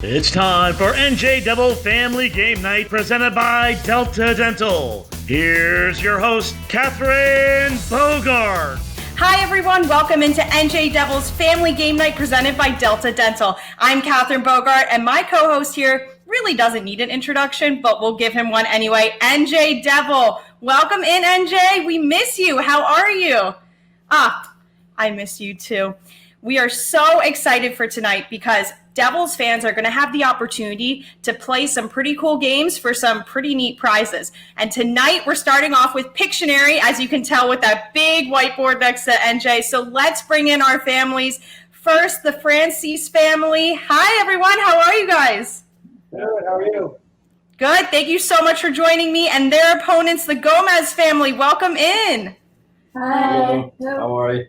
It's time for NJ Devil Family Game Night presented by Delta Dental. Here's your host, Catherine Bogart. Hi everyone, welcome into NJ Devil's Family Game Night presented by Delta Dental. I'm Catherine Bogart and my co-host here really doesn't need an introduction, but we'll give him one anyway. NJ Devil, welcome in NJ, we miss you, how are you? I miss you too. We are so excited for tonight because Devils fans are going to have the opportunity to play some pretty cool games for some pretty neat prizes. And tonight we're starting off with Pictionary, as you can tell with that big whiteboard next to NJ. So let's bring in our families. First, the Francis family. Hi, everyone. How are you guys? Good. How are you? Good. Thank you so much for joining me. And their opponents, the Gomez family. Welcome in. Hi. How are you?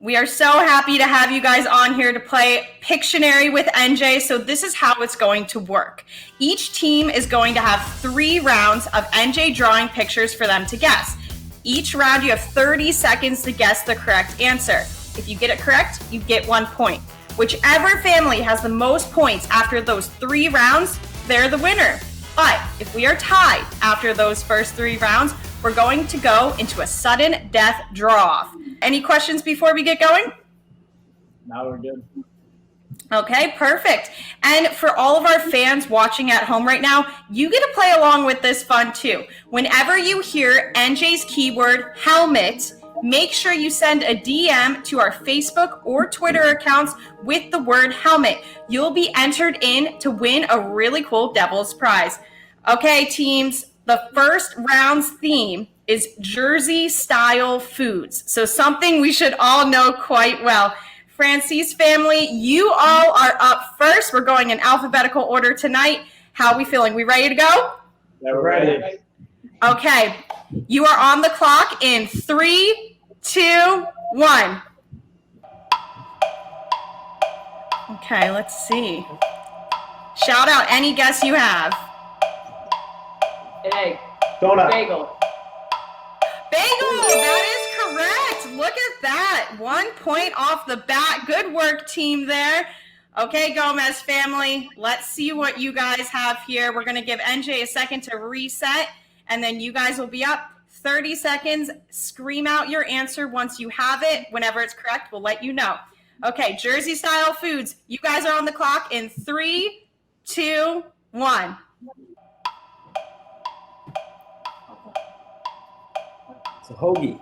We are so happy to have you guys on here to play Pictionary with NJ. So this is how it's going to work. Each team is going to have 3 rounds of NJ drawing pictures for them to guess. Each round you have 30 seconds to guess the correct answer. If you get it correct, you get 1 point. Whichever family has the most points after those 3 rounds, they're the winner. But if we are tied after those first 3 rounds, we're going to go into a sudden death draw-off. Any questions before we get going? Now we're good. Okay, perfect. And for all of our fans watching at home right now, you get to play along with this fun too. Whenever you hear NJ's keyword helmet, make sure you send a DM to our Facebook or Twitter accounts with the word helmet. You'll be entered in to win a really cool Devil's prize. Okay, teams, the first round's theme is Jersey-style foods. So something we should all know quite well. Francis family, you all are up first. We're going in alphabetical order tonight. How are we feeling? We ready to go? Yeah, we're ready. Okay, you are on the clock in 3, 2, 1. Okay, let's see. Shout out any guess you have. Egg. Donut. Bagel. Bagel, that is correct. Look at that. 1 point off the bat. Good work, team there. Okay, Gomez family, let's see what you guys have here. We're going to give NJ a second to reset, and then you guys will be up. 30 seconds. Scream out your answer once you have it. Whenever it's correct, we'll let you know. Okay, Jersey-style foods. You guys are on the clock in 3, 2, 1. It's a hoagie.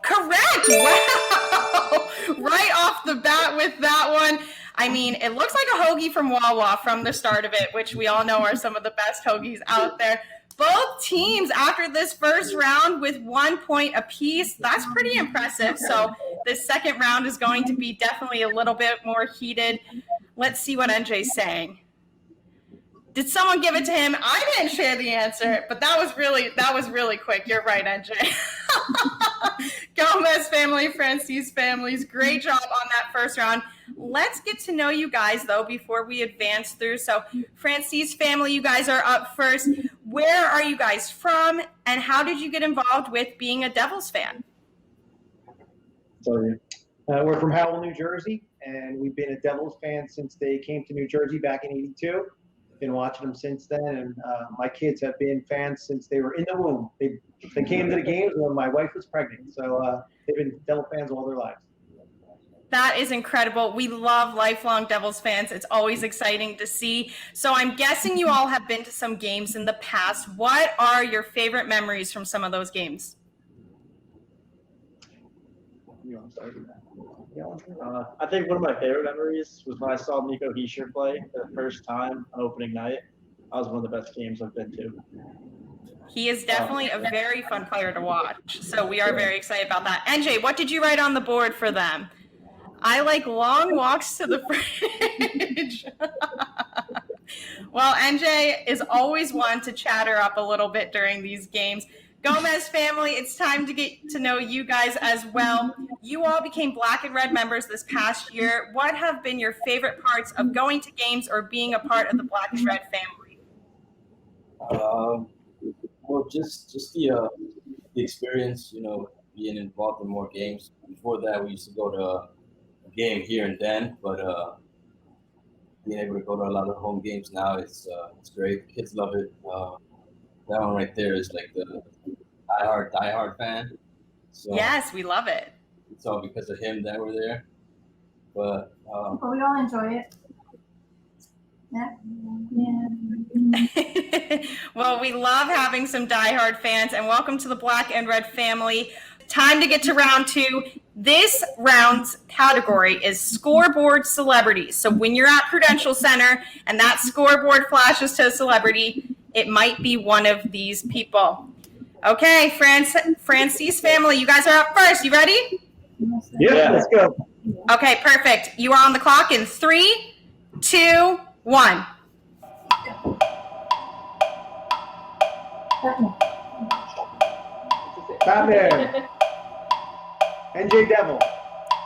Correct! Wow! Right off the bat with that one. I mean, it looks like a hoagie from Wawa from the start of it, which we all know are some of the best hoagies out there. Both teams after this first round with 1 point apiece. That's pretty impressive. So this second round is going to be definitely a little bit more heated. Let's see what NJ's saying. Did someone give it to him? I didn't share the answer, but that was really quick. You're right, NJ. Gomez family, Francis families, great job on that first round. Let's get to know you guys, though, before we advance through. So, Francis family, you guys are up first. Where are you guys from, and how did you get involved with being a Devils fan? Sorry. We're from Howell, New Jersey, and we've been a Devils fan since they came to New Jersey back in '82. Been watching them since then, and my kids have been fans since they were in the womb. They came to the games when my wife was pregnant, so they've been Devil fans all their lives. That is incredible. We love lifelong Devils fans. It's always exciting to see. So I'm guessing you all have been to some games in the past. What are your favorite memories from some of those games? I think one of my favorite memories was when I saw Nico Hischier play for the first time on opening night. That was one of the best games I've been to. He is definitely a very fun player to watch. So we are very excited about that. NJ, what did you write on the board for them? I like long walks to the fridge. Well, NJ is always one to chatter up a little bit during these games. Gomez family, it's time to get to know you guys as well. You all became Black and Red members this past year. What have been your favorite parts of going to games or being a part of the Black and Red family? Well, just the experience, being involved in more games. Before that, we used to go to a game here and then, but being able to go to a lot of home games now, it's great. Kids love it. That one right there is like the diehard fan. So Yes, we love it. it's all because of him that we're there. But But we all enjoy it. Yeah. Well, we love having some diehard fans, and welcome to the Black and Red family. Time to get to round 2. This round's category is scoreboard celebrities. So when you're at Prudential Center and that scoreboard flashes to a celebrity, it might be one of these people. Okay, Francis family, you guys are up first. You ready? Yeah, let's go. Okay, perfect. You are on the clock in 3, 2, 1. Batman. NJ Devil.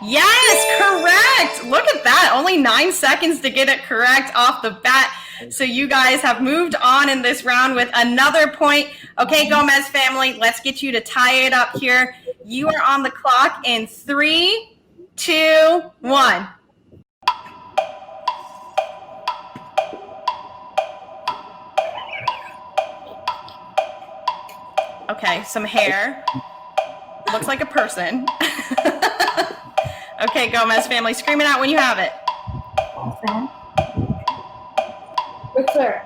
Yes, correct. Look at that. Only 9 seconds to get it correct off the bat. So you guys have moved on in this round with another point. Okay, Gomez family, let's get you to tie it up here. You are on the clock in 3, 2, 1. Okay, some hair. Looks like a person. Okay, Gomez family, scream it out when you have it. Fan. Ric Flair.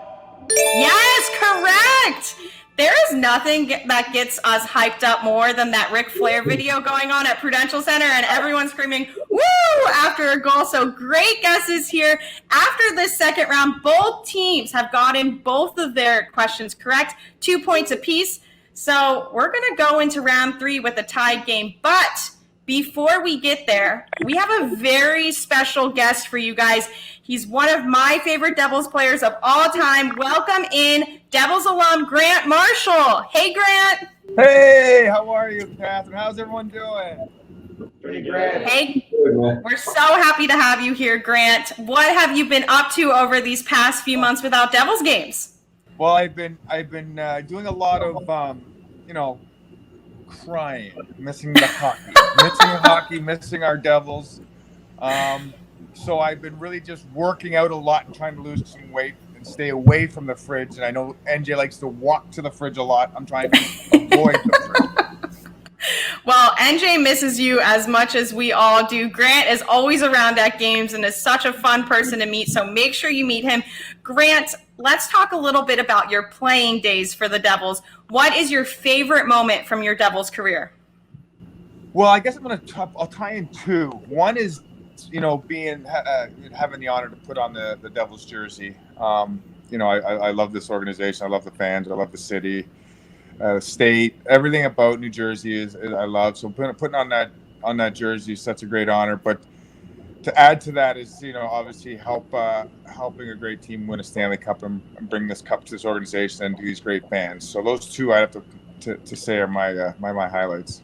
Yes, correct. There is nothing that gets us hyped up more than that Ric Flair video going on at Prudential Center and everyone screaming, woo, after a goal. So great guesses here. After this second round, both teams have gotten both of their questions correct, 2 points apiece. So we're going to go into round 3 with a tied game. But before we get there, we have a very special guest for you guys. He's one of my favorite Devils players of all time. Welcome in Devils alum Grant Marshall. Hey, Grant. Hey, how are you, Catherine? How's everyone doing? Pretty great. Hey, we're so happy to have you here, Grant. What have you been up to over these past few months without Devils games? Well, I've been doing a lot of crying, missing the hockey, missing our Devils. So I've been really just working out a lot and trying to lose some weight and stay away from the fridge. And I know NJ likes to walk to the fridge a lot. I'm trying to avoid the fridge. Well, NJ misses you as much as we all do. Grant is always around at games and is such a fun person to meet, so make sure you meet him. Grant, let's talk a little bit about your playing days for the Devils. What is your favorite moment from your Devils career? Well, I guess I'll tie in 2. One is, having the honor to put on the Devils jersey. I love this organization. I love the fans. I love the city. State, everything about New Jersey is I love. So putting on that jersey is such a great honor. But to add to that is obviously helping a great team win a Stanley Cup and bring this cup to this organization and to these great fans. So those 2 I have to say are my highlights.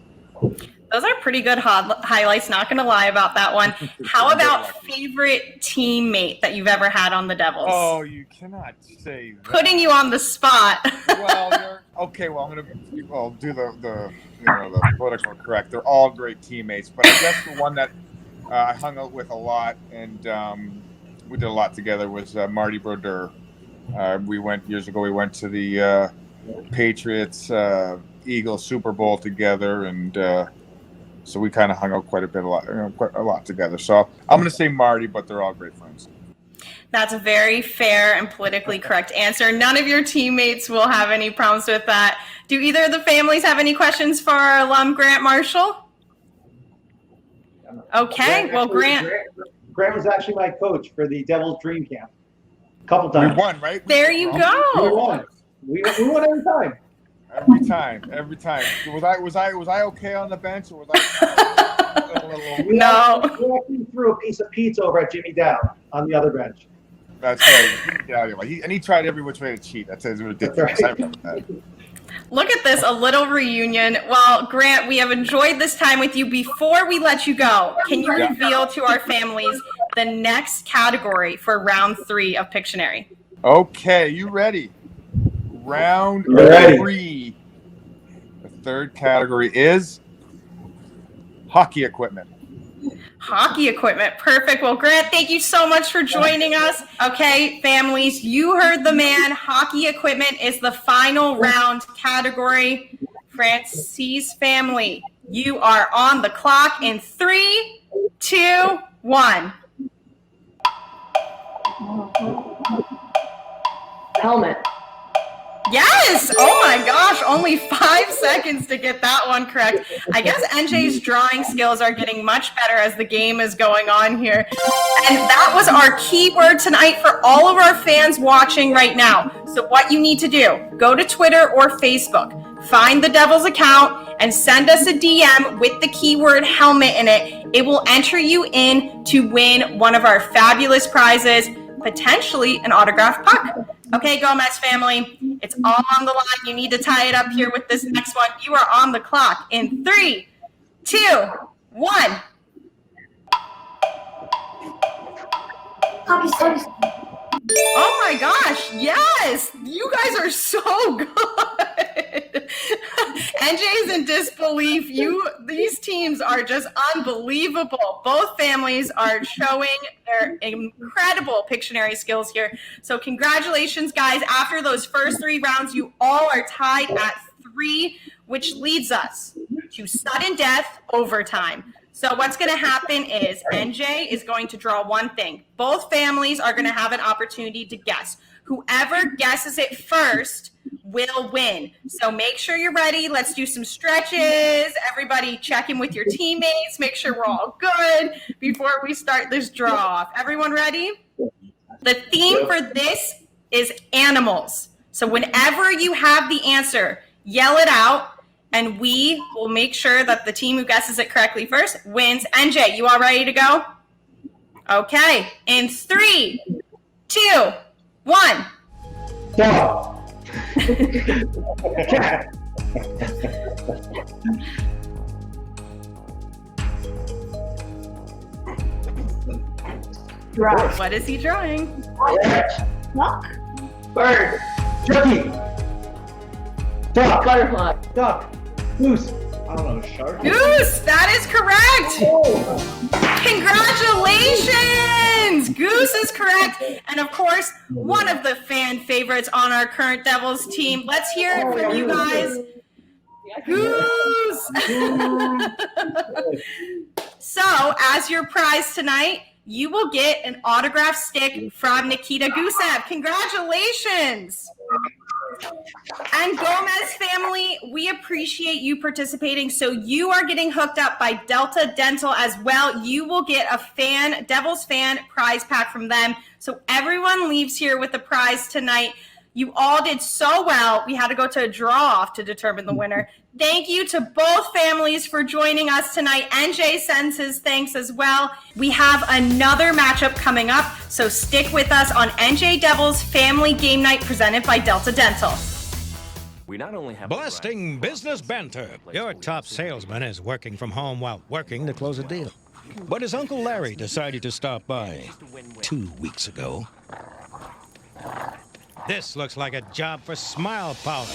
Those are pretty good highlights, not going to lie about that one. How about favorite teammate that you've ever had on the Devils? Oh, you cannot say that. Putting you on the spot. Well, okay. Well, I'm gonna do the political correct. They're all great teammates, but I guess the one that I hung out with a lot and we did a lot together was Marty Brodeur. Years ago. We went to the Patriots Eagles Super Bowl together, and so we kind of hung out quite a lot together. So I'm going to say Marty, but they're all great friends. That's a very fair and politically correct answer. None of your teammates will have any problems with that. Do either of the families have any questions for our alum Grant Marshall? Okay, well, Grant was actually my coach for the Devils Dream Camp. A couple times. We won, right? There you We go. won. We won every time. Every time. Was I okay on the bench, or was I a little? No. We actually threw a piece of pizza over at Jimmy Dow on the other bench. That's right. He tried every which way to cheat. That's ridiculous. Right. I remember that. Look at this, a little reunion. Well, Grant, we have enjoyed this time with you. Before we let you go, can you reveal to our families the next category for round 3 of Pictionary? Okay, you ready? Round Ready. 3. The third category is hockey equipment. Hockey equipment. Perfect. Well, Grant, thank you so much for joining us. Okay, families, you heard the man. Hockey equipment is the final round category. Francis family, you are on the clock in 3, 2, 1. Helmet. Yes! Oh my gosh, only 5 seconds to get that one correct. I guess NJ's drawing skills are getting much better as the game is going on here. And that was our keyword tonight for all of our fans watching right now. So what you need to do, go to Twitter or Facebook, find the Devils account, and send us a DM with the keyword helmet in it. It will enter you in to win one of our fabulous prizes, potentially an autographed puck. Okay, Gomez family, it's all on the line. You need to tie it up here with this next one. You are on the clock in 3, 2, 1. Hockey. Oh my gosh, yes! You guys are so good. NJ's in disbelief. These teams are just unbelievable. Both families are showing their incredible Pictionary skills here. So congratulations, guys. After those first 3 rounds, you all are tied at 3, which leads us to sudden death overtime. So what's going to happen is NJ is going to draw one thing. Both families are going to have an opportunity to guess. Whoever guesses it first will win. So make sure you're ready. Let's do some stretches. Everybody check in with your teammates. Make sure we're all good before we start this draw off. Everyone ready? The theme for this is animals. So whenever you have the answer, yell it out. And we will make sure that the team who guesses it correctly first wins. NJ, you all ready to go? Okay. In 3, 2, 1. Dog. Cat. Giraffe. What is he drawing? Duck. Bird. Turkey. Duck. Butterfly. Duck. Goose. I don't know, shark? Goose, that is correct. Congratulations. Goose is correct. And of course, one of the fan favorites on our current Devils team. Let's hear it from you guys. Goose. So, as your prize tonight, you will get an autograph stick from Nikita Gusev. Congratulations. And Gomez family, we appreciate you participating. So you are getting hooked up by Delta Dental as well. You will get a Devils fan prize pack from them. So everyone leaves here with a prize tonight. You all did so well. We had to go to a draw-off to determine the winner. Thank you to both families for joining us tonight. NJ sends his thanks as well. We have another matchup coming up, so stick with us on NJ Devils Family Game Night presented by Delta Dental. We not only have Blasting business banter. Your top salesman is working from home while working to close a deal. But his Uncle Larry decided to stop by 2 weeks ago. This looks like a job for Smile Power.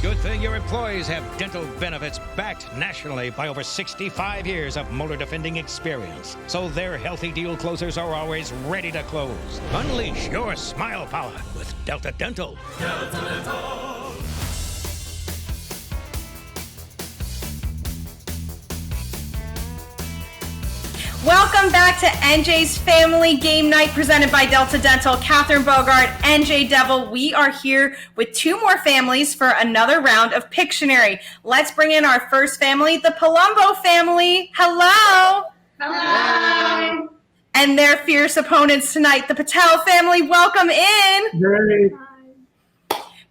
Good thing your employees have dental benefits backed nationally by over 65 years of motor defending experience. So their healthy deal closers are always ready to close. Unleash your Smile Power with Delta Dental. Delta Dental. Welcome back to NJ's Family Game Night presented by Delta Dental. Catherine Bogart, NJ Devil. We are here with 2 more families for another round of Pictionary. Let's bring in our first family, the Palumbo family. Hello. Hello. And their fierce opponents tonight, the Patel family. Welcome in. Great.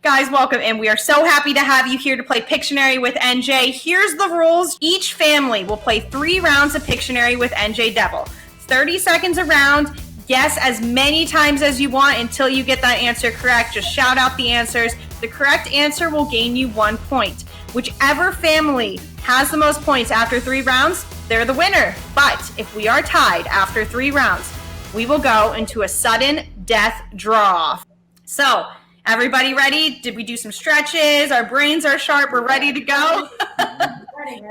Guys, welcome in. We are so happy to have you here to play Pictionary with NJ. Here's the rules. Each family will play 3 rounds of Pictionary with NJ Devil. 30 seconds a round. Guess as many times as you want until you get that answer correct. Just shout out the answers. The correct answer will gain you 1 point. Whichever family has the most points after 3 rounds, they're the winner. But if we are tied after 3 rounds, we will go into a sudden death draw. So, everybody ready? Did we do some stretches? Our brains are sharp. We're ready to go. Ready.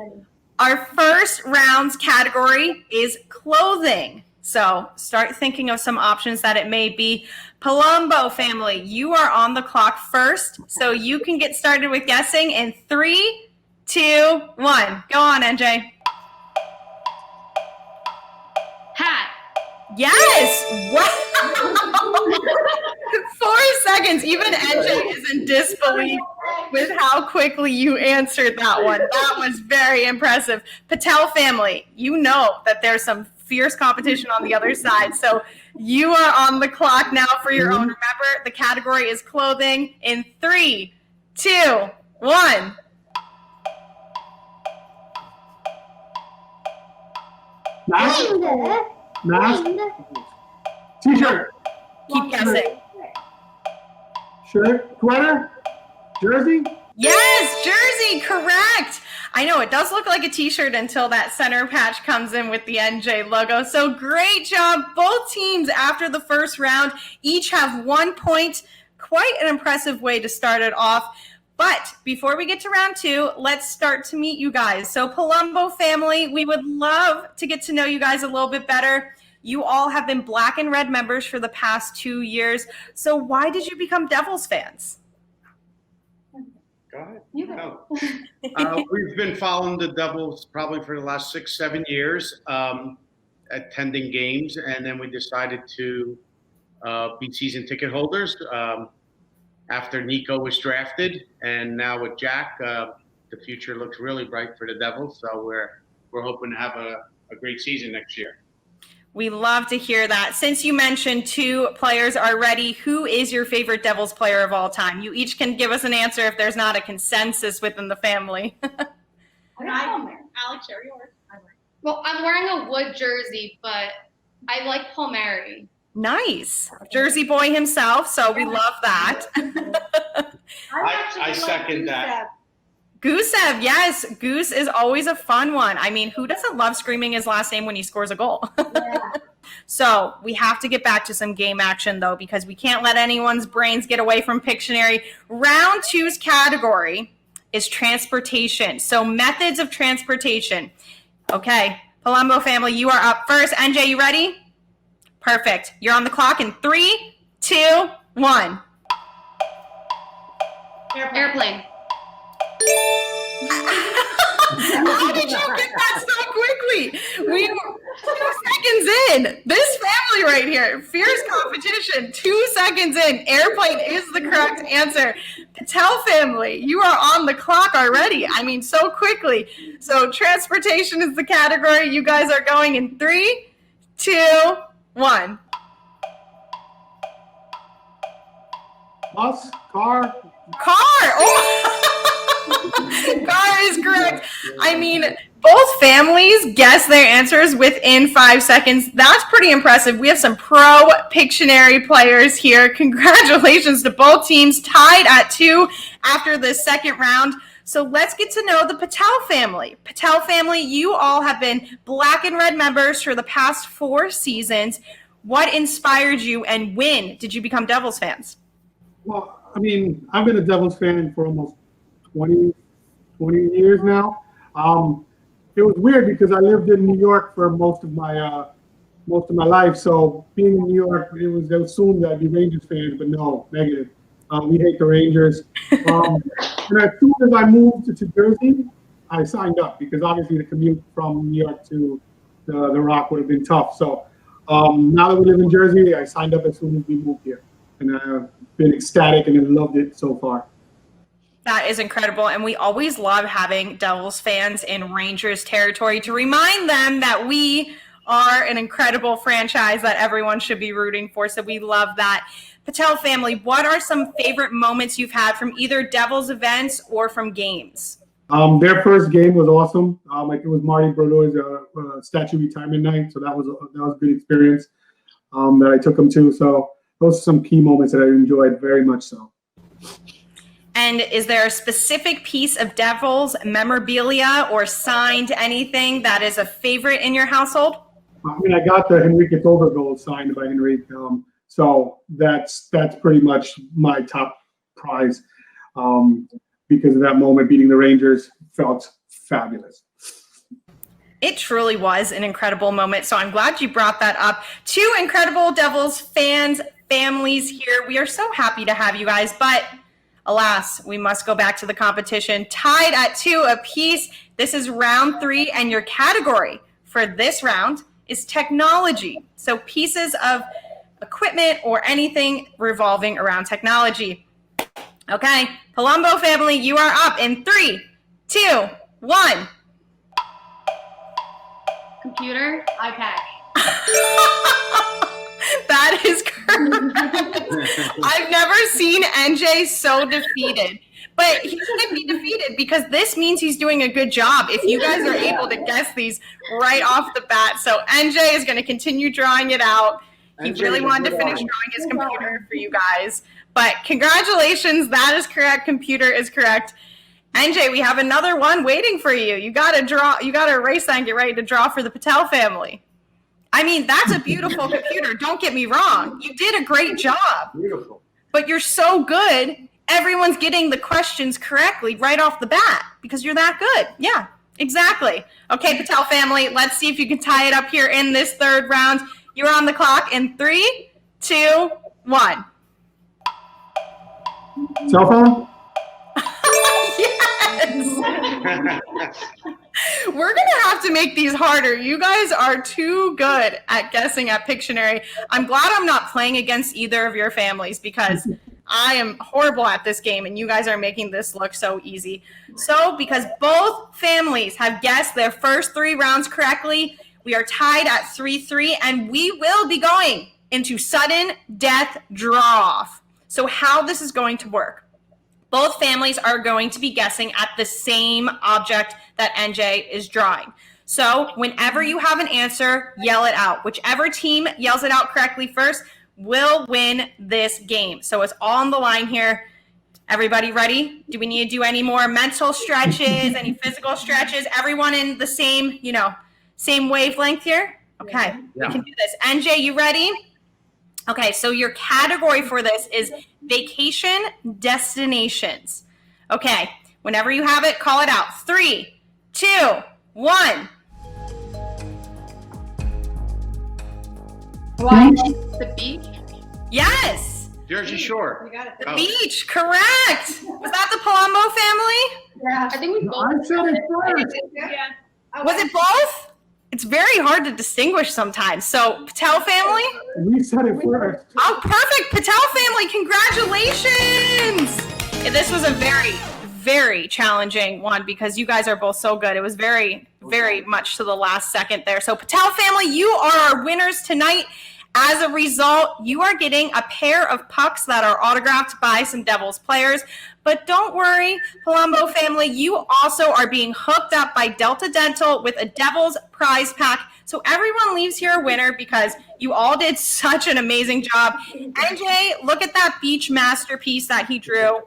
Our first round's category is clothing. So start thinking of some options that it may be. Palumbo family, you are on the clock first, so you can get started with guessing in 3, 2, 1. Go on, NJ. Hat. Yes! Wow! 4 seconds. Even NJ is in disbelief with how quickly you answered that one. That was very impressive. Patel family, you know that there's some fierce competition on the other side. So you are on the clock now for your own. Remember, the category is clothing in 3, 2, 1. Mask. T-shirt. Keep guessing. Shirt. Sweater. Jersey. Yes, jersey, correct. I know it does look like a t-shirt until that center patch comes in with the NJ logo. So great job. Both teams after the first round each have 1 point. Quite an impressive way to start it off. But before we get to round 2, let's start to meet you guys. So Palumbo family, we would love to get to know you guys a little bit better. You all have been Black and Red members for the past 2 years. So why did you become Devils fans? Go ahead. We've been following the Devils probably for the last 6-7 years, attending games, and then we decided to be season ticket holders after Nico was drafted, and now with Jack, the future looks really bright for the Devils. So we're hoping to have a great season next year. We love to hear that. Since you mentioned 2 players are ready, who is your favorite Devils player of all time? You each can give us an answer if there's not a consensus within the family. Alex, share yours. Well, I'm wearing a Wood jersey, but I like Palmieri. Nice. Jersey boy himself, so we love that. I second that. Gusev, yes. Goose is always a fun one. I mean, who doesn't love screaming his last name when he scores a goal? Yeah. So we have to get back to some game action, though, because we can't let anyone's brains get away from Pictionary. Round 2's category is transportation. So methods of transportation. Okay, Palumbo family, you are up first. NJ, you ready? Perfect. You're on the clock in 3, 2, 1. Airplane. How did you get that so quickly? We were 2 seconds in. This family right here, fierce competition. 2 seconds in, airplane is the correct answer. Patel family, you are on the clock already. I mean, so quickly. So transportation is the category. You guys are going in 3, 2, 1. Bus. Car. Oh. Car is correct. I mean, both families guessed their answers within 5 seconds. That's pretty impressive. We have some pro Pictionary players here. Congratulations to both teams, tied at 2 after the second round. So let's get to know the Patel family. Patel family, you all have been Black and Red members for the past 4 seasons. What inspired you, and when did you become Devils fans? Well, I mean, I've been a Devils fan for almost 20 years now. It was weird because I lived in New York for most of my life. So being in New York, it was assumed that I'd be Rangers fans, but no, negative. We hate the Rangers. And as soon as I moved to Jersey, I signed up because obviously the commute from New York to the Rock would have been tough. So now that we live in Jersey, I signed up as soon as we moved here, and I've been ecstatic and have loved it so far. That is incredible, and we always love having Devils fans in Rangers territory to remind them that we are an incredible franchise that everyone should be rooting for, so we love that. Patel family, what are some favorite moments you've had from either Devils events or from games? Their first game was awesome. Like it was Marty Brodor's statue retirement night, so that was a good experience that I took them to. So those are some key moments that I enjoyed very much so. And is there a specific piece of Devils memorabilia or signed anything that is a favorite in your household? I mean, I got the Henrique Tolga goal signed by Henrique, so that's pretty much my top prize because of that moment beating the Rangers felt fabulous. It truly was an incredible moment. So I'm glad you brought that up. 2 incredible Devils fans, families here. We are so happy to have you guys, but alas, we must go back to the competition. Tied at 2 apiece. This is round 3, and your category for this round is technology. So pieces of equipment or anything revolving around technology. Okay, Palumbo family, you are up in 3, 2, 1. Computer, iPad. That is correct. I've never seen NJ so defeated. But he shouldn't be defeated because this means he's doing a good job if you guys are able to guess these right off the bat. So NJ is going to continue drawing it out. He really wanted to finish drawing his computer for you guys. But congratulations, that is correct. Computer is correct. NJ, we have another one waiting for you. You got to draw. You got to erase that and get ready to draw for the Patel family. I mean, that's a beautiful computer. Don't get me wrong. You did a great job. Beautiful. But you're so good. Everyone's getting the questions correctly right off the bat because you're that good. Yeah, exactly. Okay, Patel family, let's see if you can tie it up here in this third round. You're on the clock in 3, 2, 1. Cell phone? We're going to have to make these harder. You guys are too good at guessing at Pictionary. I'm glad I'm not playing against either of your families because I am horrible at this game and you guys are making this look so easy. So because both families have guessed their first 3 rounds correctly, we are tied at 3-3 and we will be going into sudden death draw-off. So how this is going to work. Both families are going to be guessing at the same object that NJ is drawing. So whenever you have an answer, yell it out. Whichever team yells it out correctly first will win this game. So it's all on the line here. Everybody ready? Do we need to do any more mental stretches, any physical stretches? Everyone in the same, same wavelength here? Okay, we can do this. NJ, you ready? Okay, so your category for this is vacation destinations. Okay, whenever you have it, call it out. 3, 2, 1. The beach? Yes. Jersey Shore. You got it. The beach, correct. Was that the Palumbo family? Yeah. I think we both. I said it first. Yeah. Was it both? It's very hard to distinguish sometimes. So, Patel family? We said it first. Oh, perfect. Patel family, congratulations. This was a very, very challenging one because you guys are both so good. It was very, very much to the last second there. So, Patel family, you are our winners tonight. As a result, you are getting a pair of pucks that are autographed by some Devils players. But don't worry, Palumbo family, you also are being hooked up by Delta Dental with a Devils prize pack. So everyone leaves here a winner because you all did such an amazing job. NJ, look at that beach masterpiece that he drew.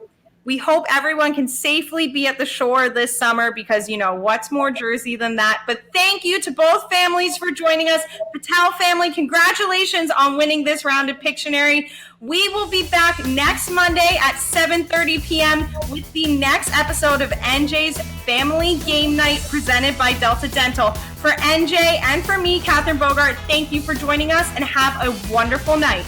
We hope everyone can safely be at the shore this summer because, what's more Jersey than that? But thank you to both families for joining us. Patel family, congratulations on winning this round of Pictionary. We will be back next Monday at 7:30 p.m. with the next episode of NJ's Family Game Night presented by Delta Dental. For NJ and for me, Catherine Bogart, thank you for joining us and have a wonderful night.